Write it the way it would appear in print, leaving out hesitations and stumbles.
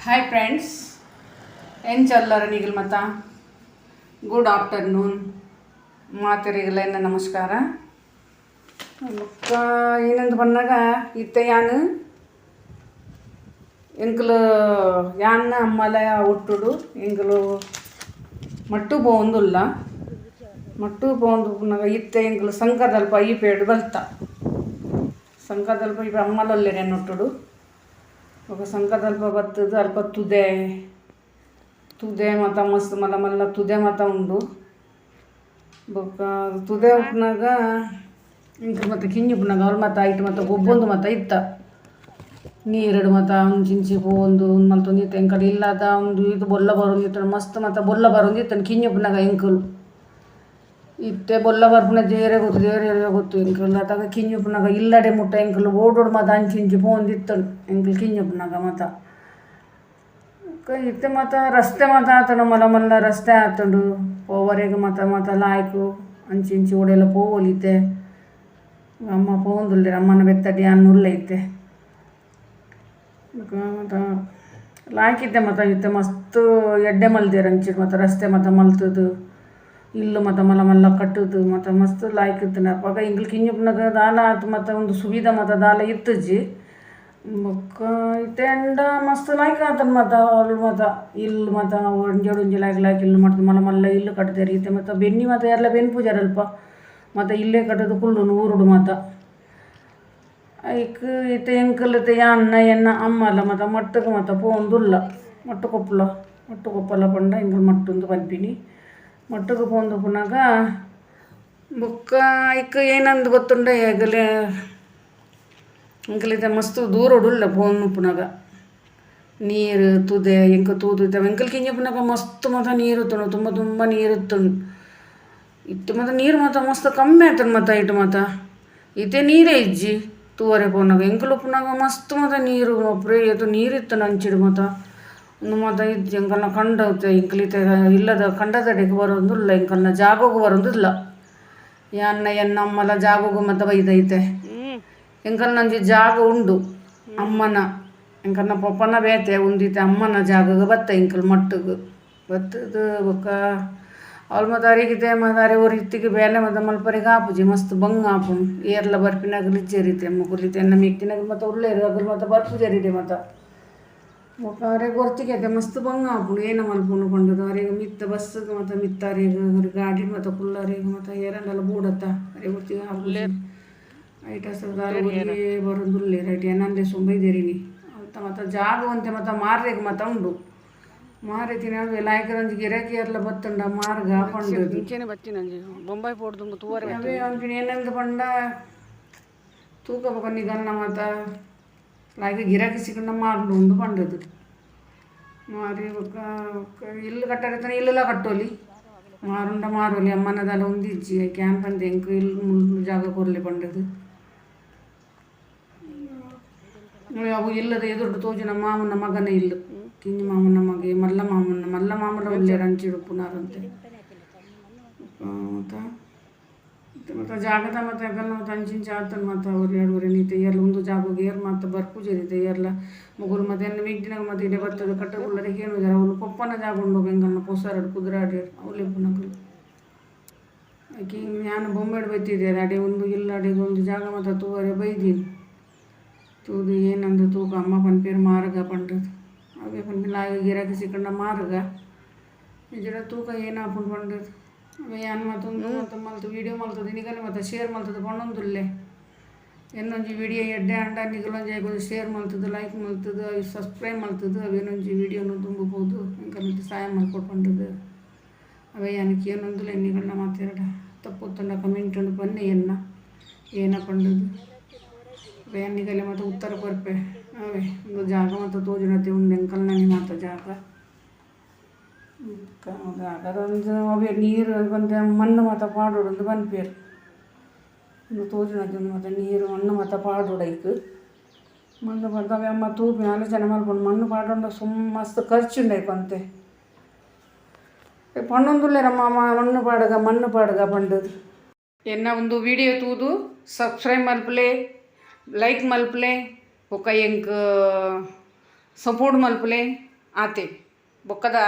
Hi friends, ಏನು ಚಲ್ಲರ ನೀಗಲ್ ಮತ್ತ good afternoon ಮಾತೆರಿಗಲೆಲ್ಲ ನಮಸ್ಕಾರ. ಏನಂದು ಬಂದಾಗ ಇತ್ತೆ ಯಾನು ಎಂಕಲು ಯಾನ್ನ ಅಮ್ಮಲ ಹುಟ್ಟುಡು ಎಂಕಲು ಮಟ್ಟು పోందుಲ್ಲ ಮಟ್ಟು పోందుకున్నాక ಇತ್ತೆ ಎಂಕಲು ಸಂಕದಲ್ಪ ಈ ಪೇಡು ಬಲ್ತ ಸಂಕದಲ್ಪ ಇಪ್ಪ ಅಮ್ಮಲಲ್ಲೇ నేను ಹುಟ್ಟುಡು ఒక ಸಂಕದಲ್ಪ ಬರ್ತದೆ ಅಲ್ಪ ತುದೆ ಮತ ಮಸ್ತ್ ಮಲ್ಲ ಮಲ್ಲ ತುದೆ ಮತ ಉಂಡು ಬೊಕ್ಕ ತುದೆ ಉಪ್ಪನಾಗ ಇಂಕ ಮತ್ತು ಕಿಂಜಿ ಉಪ್ಪನಾಗ ಅವ್ರು ಮತ್ತು ಐಟ್ ಮತ್ತು ಗೊಬ್ಬೊಂದು ಮತ್ತು ಇತ್ತ ನೀರೆಡು ಮತ್ತು ಒಂಚಿಂಚಿ ಪೋಂದು ಮಲ್ತೊಂದು ಇತ್ತು ಎಂಕಡೆ ಇಲ್ಲದ ಒಂದು ಇದು ಬೊಲ್ಲ ಬರೋದು ಇತ್ತು ಮಸ್ತ್ ಮತ್ತು ಬೊಲ್ಲ ಬರೋದು ಇತ್ತು ಕಿಂಜಿ ಉಪ್ಪನಾಗ ಎಂಕಲು ಇತ್ತೆ ಬೊಲ್ಲ ಬರ್ಪುನ ದೇರೆ ಗೊತ್ತು ಎಂಕಲ್ ಅತಾಗ ಕಿಂಜಿ ಉಪ್ಪನಾಗ ಇಲ್ಲಡೆ ಮುಟ್ಟ ಎಂಕಲು ಓಡೋಡು ಮತ್ತು ಅಂಚಿಂಚಿ ಪೋಂದಿತ್ತು ಎಂಕಲ್ ಕಿಂಜಿ ಉಪ್ಪನಾಗ ಮತ್ತು ಇತ್ತೆ ಮತ್ತು ರಸ್ತೆ ಮತ್ತು ಆತನು ಮಲ್ಲ ಮಲ್ಲ ರಸ್ತೆ ಆತಂಡು ಪೋವರೆಗೆ ಮತ್ತು ಲಾಯ್ಕು ಅಂಚಿಂಚಿ ಓಡೆಲ್ಲ ಪೋವಲಿತ್ತೆ ಅಮ್ಮ ಪೋಂದುಲ್ಲೆ ಅಮ್ಮನ ಬೆತ್ತಡಿ ಅನ್ನುಲ್ಲ ಐತೆ ಮತ್ತು ಲಾಯ್ಕಿತ್ತೆ ಮತ್ತು ಇತ್ತೆ ಮಸ್ತ್ ಎಡ್ಡೆ ಮಲ್ದೇರು ಅಂಚಿಡು ಮತ್ತು ರಸ್ತೆ ಮತ್ತು ಮಲ್ತದು ಇಲ್ಲು ಮತ್ತು ಮಲ್ಲ ಮಲ್ಲ ಕಟ್ಟುದು ಮತ್ತು ಮಸ್ತ್ ಲಾಯ್ಕಿತ್ತು ಅಪ್ಪಾಗ ಇಂಗ್ಲು ಕಿಂಜುಪ್ನಾಗ ದಾಲ ಆತು ಮತ್ತು ಒಂದು ಸುವಿಧ ಮತ್ತು ದಾಲ ಇತ್ತಜ್ಜಿ ಬೊಕ್ಕ ಇತ್ತೆ ಎಂಡ ಮಸ್ತ್ ಲಾಯ್ಕ್ ಆತನ ಮತ್ತು ಅವ್ರು ಮತ್ತು ಇಲ್ಲು ಮತ್ತು ಒಂಜಿ ಲಾಯ್ಕ್ ಇಲ್ಲು ಮಾಡ್ತದೆ ಮಲ್ಲ ಮಲ್ಲ ಇಲ್ಲು ಕಟ್ತಾರೆ ಇತ್ತೆ ಮತ್ತು ಬೆನ್ನಿ ಮತ್ತು ಎಲ್ಲ ಬೆನ್ನು ಪೂಜಾರಲ್ಪ ಮತ್ತು ಇಲ್ಲೇ ಕಟ್ಟೋದು ಕುಳ್ಳು ಊರುಡು ಮತ್ತು ಐಕ್ ಇತ್ತೆ ಎಂಕಲ್ತೆ ಯಾನ್ನ ಎನ್ನ ಅಮ್ಮ ಅಲ್ಲ ಮತ್ತು ಮಟ್ಟಕ್ಕೆ ಮತ್ತು ಪೋಂದುಲ್ಲ ಮಟ್ಟು ಕೊಪ್ಪಲ ಪಂಡ ಎಂಕಲ್ ಮಟ್ಟೊಂದು ಪನ್ಪಿನಿ ಮಟ್ಟಕ್ಕೆ ಪೋಂದು ಪುನಗ ಬೊಕ್ಕ ಐಕ್ ಏನಂದು ಗೊತ್ತುಂಡ ಹೇಗಲೇ ಎಂಕಲಿತೆ ಮಸ್ತ್ ದೂರೋಡುಲ್ಲ ಪೋನು ಪುನಗ ನೀರು ತುದೆ ಎಂಕ ತೂದಿದ್ದಾವೆ ಎಂಕಲ್ ಕಿಂಜ ಪುನಗ ಮಸ್ತ್ ಮತ್ತು ನೀರು ಇತ್ತು ತುಂಬ ನೀರು ಇತ್ತು ಇತ್ತು ಮತ್ತು ನೀರು ಮತ್ತು ಮಸ್ತ್ ಕಮ್ಮಿ ಆಯ್ತನ ಮತ್ತು ಐಟು ಮತ್ತು ಇತ್ತೆ ನೀರೇ ಇಜ್ಜಿ ತೂವರೆ ಪೋನಾಗ ಎಂಕಲು ಪುನಗ ಮಸ್ತ್ ಮತ್ತು ನೀರು ಒಬ್ಬರೇ ಇದು ನೀರಿತ್ತು ನಂಚಿಡು ಮತ್ತು ಒಂದು ಮತ್ತು ಇದ್ದು ಎಂಕಲ್ನ ಕಂಡತ್ತೆ ಎಂಕಲಿತೆ ಇಲ್ಲದ ಕಂಡದಡೆಗೆ ಬರೋದಿಲ್ಲ ಎಂಕಲ್ನ ಜಾಗೋಗು ಬರೋದಿಲ್ಲ ಎನ್ನ ಅಮ್ಮಲ ಜಾಗೋಗು ಮತ್ತು ಬೈದೈತೆ ಎಂಕಲ್ ನಂಜಿ ಜಾಗ ಉಂಡು ಅಮ್ಮನ ಎಂಕಲ್ನ ಪಪ್ಪನ ಬೇತೆ ಉಂದಿತ್ತೆ ಅಮ್ಮನ ಜಾಗಗೆ ಬತ್ತ ಎಂಕಲ್ ಮಟ್ಟಗೆ ಬತ್ತದು ಬೊಕ್ಕ ಅವ್ಳು ಮತ್ತು ಅರಿಗಿದೆ ಮತ್ತು ಅರೆ ಅವ್ರ ಇತ್ತಿಗೆ ಬೇಲೆ ಮತ್ತು ಮಲ್ಪರಿಗೆ ಆಪುಜಿ ಮಸ್ತ್ ಬಂಗ ಆಪು ಏರ್ಲ ಬರ್ಪಿನಾಗ ಲಿಜ್ಜರಿತೆ ಮುಗುಲಿತೆ ಎನ್ನ ಮಿಕ್ಕಿನಾಗ ಮತ್ತು ಉಳ್ಳೇರು ಅದ್ರ ಮತ್ತು ಬರ್ಪು ಜರಿದೆ ಮತ್ತು ಬೊಕ್ಕ ಅರೆಗೆ ಗೊರ್ತಿಗೆ ಮಸ್ತ್ ಬಂಗ ಆಪುಂಡು ಏನ ಮಲ್ಪುಂಡು ಕೊಂಡದು ಅರೆಗೆ ಮಿತ್ತ ಬಸ್ಸಿಗೆ ಮತ್ತು ಮಿತ್ತ ಅರೆಗೆ ಗಾಡಿ ಮತ್ತು ಕುಲ್ಲರಿಗೆ ಮತ್ತು ಏರಂಡೆಲ್ಲ ಬೂಡತ್ತ ಅರೆ ಗೊತ್ತಿಗೆ ಆಪುಜಿ ಐಟ ಸದಾರು ಬರೋದುಲ್ಲೇ ರೈಟ್ ಏನಂದೆ ಸುಂಬೈದೇರಿನಿ ಅಂತ ಮತ್ತು ಜಾಗವಂತೆ ಮತ್ತು ಮಾರ್ರೆಗೆ ಮತ್ತು ಉಂಡು ಮಾರೆ ತಿನ್ನ ಲಾಯ್ಕರಂಜಿ ಗಿರಾಕಿ ಎಲ್ಲ ಬತ್ತಂಡ ಮಾರ್ಗ ಪಂಡದು ಇಂಚೆನೆ ಬತ್ತಿನಂಜಿ ಬೊಂಬಾಯಿ ಪೋಡ್ದು ತೂವರೆ ಅವೇ ಅಂಪಿನ ಏನಂದು ಪಂಡ ತೂಕ ಬೊಕನಿಗನ್ನ ಮತ್ತು ಲಾಯ್ಕ ಗಿರಾಕಿ ಸಿಕ್ಕಂಡ ಮಾರ್ದು ಉಂಡು ಪಂಡದು ಮಾರಿ ಬೊಕ್ಕ ಇಲ್ಲು ಕಟ್ಟರೆ ಇಲ್ಲೆಲ್ಲ ಕಟ್ಟೋಲಿ ಮಾರುಂಡ ಮಾರೋಲಿ ಅಮ್ಮನದೆಲ್ಲ ಒಂದಿಜ್ಜಿ ಕ್ಯಾಂಪ್ ಅಂತ ಎಂಕು ಇಲ್ಲಿ ಜಾಗ ಕೊರ್ಲಿ ಪಂಡದು ಅವು ಇಲ್ಲದ ಎದುರು ತೋಜು ನಮ್ಮ ಮಾಮನ ಮಗನ ಇಲ್ಲು ಕಿಂಜಿ ಮಾಮನ ಮಗೆ ಮಲ್ಲ ಮಾಮನ ಉಳ್ಳೇ ರಂಚಿಡು ಪುನಾರಂತೆ ಮತ್ತು ಜಾಗದ ಮತ್ತು ಆಗಲ್ಲ ಮತ್ತು ಅಂಚಿಂಚೆ ಆತನ ಮತ್ತು ಅವ್ರು ಎರಡು ನೀತೆ ಏರ್ಲ ಒಂದು ಜಾಗೋಗಿ ಏರ್ ಮತ್ತು ಬರ್ಪೂಜೆ ಇರುತ್ತೆ ಏರ್ಲ ಮುಗುಲು ಮತ್ತು ಎನ್ನ ಮಿಗ್ದಿನಾಗ ಮತ್ತು ಇಲ್ಲೇ ಬರ್ತದೆ ಕಟ್ಟಗುಳ್ಳರಿಗೆ ಏನು ಇದ್ದಾರೆ ಅವಳು ಪಪ್ಪನ ಜಾಗ ಉಂಡು ಬೆಂಗಲ್ನ ಪೊಸಾರಡು ಕುದುರಾಡಿ ಅವಳೆ ಪುನಗಲು ಆಕೆ ನಾನು ಬೊಂಬೆಡು ಬೈತಿದ್ದೆ ಅಡೆ ಒಂದು ಇಲ್ಲ ಅಡೆಗೆ ಒಂದು ಜಾಗ ಮತ್ತು ತೂವರೆ ಬೈದೀನಿ ತೂದು ಏನಂದು ತೂಕ ಅಮ್ಮ ಪನ್ಪೇರು ಮಾರ್ಗ ಪಂಡದು ಅವೇ ಪನ್ಪಿಲ್ಲ ಆಗ ಗಿರಾಕಿ ಸಿಕ್ಕಂಡ ಮಾರ್ಗ ನಿಜರ ತೂಕ ಏನಾಪುಂಡು ಪಂಡದು ಅವೇ ಏನು ಮತ್ತೊಂದು ಮತ್ತು ಮಲ್ತು ವೀಡಿಯೋ ಮಲ್ತದೆ ನಿಗಲೆ ಮತ್ತು ಶೇರ್ ಮಲ್ತದೆ ಪಣ್ಣೊಂದುಲ್ಲೆ ಏನೊಂಜಿ ವೀಡಿಯೋ ಎಡ್ಡೆ ಅಂಡ ನಿಗಲೊಂಜಿ ಆಗೋದು ಶೇರ್ ಮಲ್ತದೆ ಲೈಕ್ ಮಲ್ತದೆ ಅವು ಸಬ್ಸ್ಕ್ರೈಬ್ ಮಲ್ತದೆ ಅವೇನೊಂಜಿ ವೀಡಿಯೋನು ತುಂಬಬಹುದು ಎಂಕಲ್ನ ಸಹಾಯ ಮಲ್ಕೊಟ್ಟು ಪಂಡದು ಅವೇ ಏನಕ್ಕೆ ಏನೊಂದಿಲ್ಲ ನಿಗಳನ್ನ ಮಾತಾಡ ತಪ್ಪುತ್ತಂಡ ಕಮೆಂಟ್ ಉಂಡು ಬನ್ನಿ ಏನ ಪಂಡದು ಬೇನಿಗಲೆ ಮತ್ತು ಉತ್ತರ ಕೊರ್ಪೆ ಅವೇ ಒಂದು ಜಾಗ ಮತ್ತು ತೋಜುನತೆ ಉಂಡು ಎಂಕಲ್ನಲ್ಲಿ ಮಾತ ಜಾಗ ಜಾಗದೊಂದು ಅವೇ ನೀರು ಬಂದ ಮಣ್ಣು ಮತ್ತು ಪಾಡೋಡು ಒಂದು ಬನ್ಪೇರು ಒಂದು ತೋಜುನತೆ ಒಂದು ಮತ್ತು ನೀರು ಮಣ್ಣು ಮತ್ತು ಪಾಡೋಡೈಕು ಮಣ್ಣು ಬಂದವೆ ಅಮ್ಮ ತೂಪಿ ಆಲೋಚನೆ ಮಾಡ್ಕೊಂಡು ಮಣ್ಣು ಪಾಡೋಂಡ ಮಸ್ತ್ ಖರ್ಚುಂಡೈಕು ಅಂತೆ ಪಣ್ಣೊಂದುಲ್ಲೆ ನಮ್ಮ ಮಣ್ಣು ಪಾಡಗ ಪಂಡದು ಎನ್ನ ಒಂದು ವಿಡಿಯೋ ತೂದು ಸಬ್ಸ್ಕ್ರೈಬ್ ಮಲ್ಪಲೆ ಲೈಕ್ ಮಲ್ಪಲೆ ಬೊಕ್ಕ ಎಂಕ್ ಸಪೋರ್ಟ್ ಮಲ್ಪಲೆ ಆತೆ ಬೊಕ್ಕದ